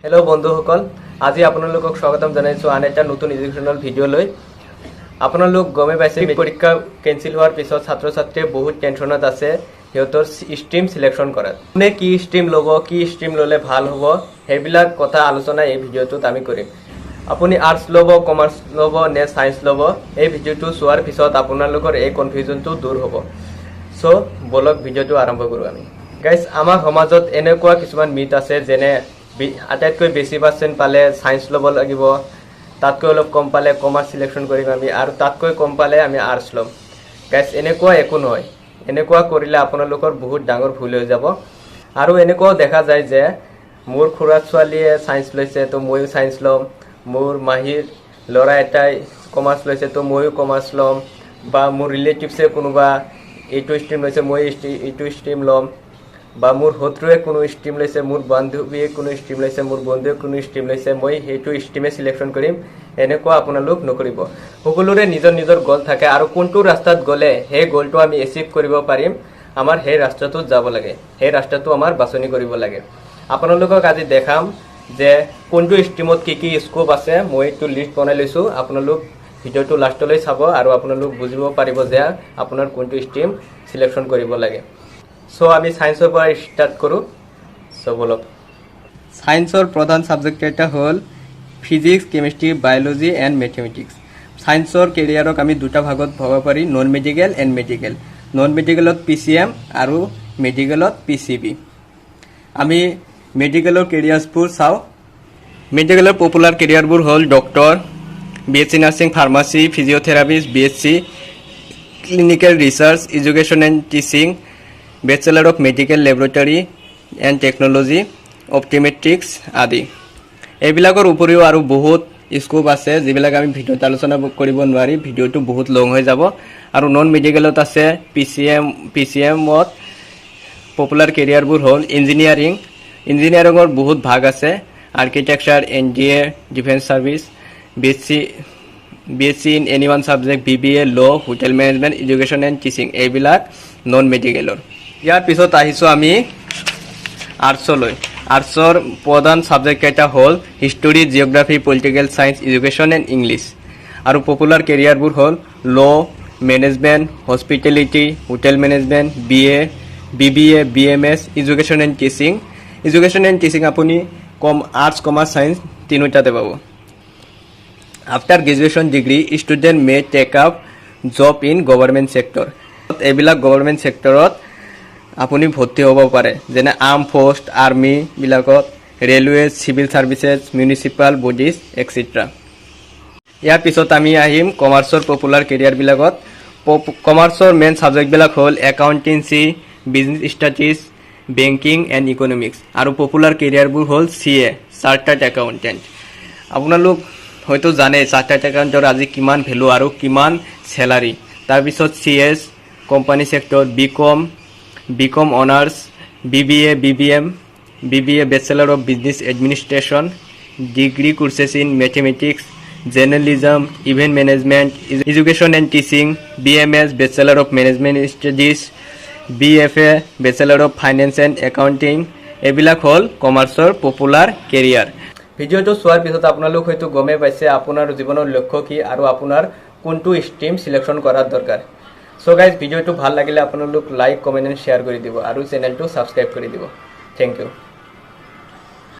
hello बंधुসকল আজি আপোনালোকক স্বাগতম জনাইছো আন এটা নতুন এডুকেশনাল ভিডিও লৈ আপোনালোক গমে পাইছে পৰীক্ষা কেনসেল হোৱাৰ পিছত ছাত্ৰ ছাত্ৰীয়ে বহুত টেনচনত আছে হেতৰ ষ্ট্ৰীম সিলেকশন কৰাত কোনে কি ষ্ট্ৰীম লব কি ষ্ট্ৰীম ললে ভাল হ'ব হেবিলাক কথা আলোচনা এই ভিডিওটোত আমি কৰিম আপুনি আৰ্টস লব কমাৰ্চ লব নে সায়েন্স লব এই ভিডিওটো চোৱাৰ পিছত আপোনালোকৰ এই কনফিউজনটো দূৰ হ'ব সো বলক ভিডিওটো আৰম্ভ কৰো আমি গাইস আমাৰ সমাজত এনেকুৱা কিছুমান মিথ আছে যেনে আটাইতকৈ বেছি পাৰ্সেন্ট পালে সায়েন্স লব লাগিব তাতকৈ অলপ কম পালে কমাৰ্চ সিলেকশন কৰিম আমি আৰু তাতকৈ কম পালে আমি আৰ্টস লম গাইস এনেকুৱা একো নহয় এনেকুৱা কৰিলে আপোনালোকৰ বহুত ডাঙৰ ভুল হৈ যাব আৰু এনেকুৱা দেখা যায় যে মোৰ খুৰা ছোৱালীয়ে সায়েন্স লৈছে তো মইও সায়েন্স লম মোৰ মাহিৰ লৰা এটাই কমাৰ্চ লৈছে তো মইও কমাৰ্চ লম বা মোৰ ৰিলেটিভছে কোনোবা এইটো ষ্ট্ৰীম লৈছে মই এইটো ষ্ট্ৰীম লম বা মোৰ হত্ৰুৱে কোনো ষ্ট্ৰীম লৈছে মোৰ বান্ধৱীয়ে কোনো ষ্ট্ৰীম লৈছে মোৰ বন্ধুৱে কোনো ষ্ট্ৰীম লৈছে মই হেতু ষ্ট্ৰীমে সিলেকশন কৰিম এনেকুৱা আপোনালোক নকৰিব সকলোৰে নিজৰ নিজৰ গোল থাকে আৰু কোনটো ৰাস্তাত গলে হে গোলটো আমি এচিভ কৰিব পাৰিম আমাৰ হে ৰাস্তাটোত যাব লাগে হে ৰাস্তাটো আমাৰ বাছনি কৰিব লাগে আপোনালোকক আজি দেখাম যে কোনটো ষ্ট্ৰীমত কি স্কোপ আছে মই এইটো লিষ্ট বনাই লৈছো আপোনালোক ভিডিওটো লাষ্টলৈ চাব আৰু আপোনালোক বুজিব পাৰিব যে আপোনাৰ কোনটো ষ্ট্ৰীম সিলেকশন কৰিব লাগে সো আমি সায়েন্সৰ পৰা স্টাৰ্ট কৰো সো বলক সায়েন্সৰ প্ৰধান সাবজেক্ট এটা হল physics chemistry biology and mathematics সায়েন্সৰ কেৰিয়াৰক আমি দুটা ভাগত ভগাব পাৰি non medical and medical non মেডিকেলত পিসিএম আৰু মেডিকেলত পিসিবি আমি মেডিকেলৰ কেৰিয়াৰবোৰ চাও মেডিকেলৰ পপুলাৰ কেৰিয়াৰবোৰ হল doctor BSc nursing pharmacy physiotherapist BSc clinical research education and teaching Bachelor of Medical Laboratory and Technology Optometrics আদি এইবিলাকৰ উপৰিও আৰু বহুত স্কোপ আছে যিবিলাক আমি ভিডিওত আলোচনা কৰিব নোৱাৰি ভিডিওটো বহুত লং হৈ যাব আৰু নন মেডিকেলত আছে পিসিএমত পপুলাৰ কেৰিয়াৰবোৰ হল ইঞ্জিনিয়াৰিংৰ বহুত ভাগ আছে architecture NDA defence service BSc in any one subject BBA law hotel management education and teaching এইবিলাক নন মেডিকেলৰ ইয়াৰ পিছত আহিছো আমি আৰ্টছলৈ আৰ্টছৰ প্ৰধান সাবজেক্ট এটা হল history geography political science education and English আৰু পপুলাৰ কেৰিয়াৰবোৰ হল law management hospitality hotel management BBA BMS education and teaching আপুনি আৰ্টছ কমাৰ্চ সায়েন্স তিনিটাতে পাব after graduation degree student may take up job in government sector এইবিলাক government সেক্টৰত আপুনি ভৰ্তি হ'ব পাৰে যেনে আৰ্ম ফোৰ্স আৰ্মি বিলাকত railway civil services municipal bodies etcetera ইয়াৰ পিছত আমি আহিম কমাৰ্চৰ পপুলাৰ কেৰিয়াৰ বিলাকত কমাৰ্চৰ মেইন সাবজেক্ট বিলাক হল accountancy business studies banking and economics আৰু পপুলাৰ কেৰিয়াৰবোৰ হল সিএ চাৰ্টাৰ্ড একাউন্টেন্ট আপোনালোক হয়তো জানে চাৰ্টাৰ্ড একাউন্টৰ আজি কিমান ভ্যালু আৰু কিমান স্যালাৰি তাৰ পিছত CS company sector BCom honours BBA bachelor of business administration degree courses in mathematics journalism event management education and teaching BMS bachelor of management studies BFA bachelor of finance and accounting এইবিলাক হল কমাৰ্চৰ popular career ভিডিওটো চোৱাৰ পিছত আপোনালোক হয়তো গমে পাইছে আপোনাৰ জীৱনৰ লক্ষ্য কি আৰু আপোনাৰ কোনটো ষ্ট্ৰীম সিলেকশন কৰাৰ দৰকাৰ সো গাইজ ভিডিওটো ভাল লাগিলে আপোনালোক লাইক কমেন্ট এন্ড শেয়াৰ কৰি দিব আৰু চেনেলটো সাবস্ক্ৰাইব কৰি দিব থ্যাংক ইউ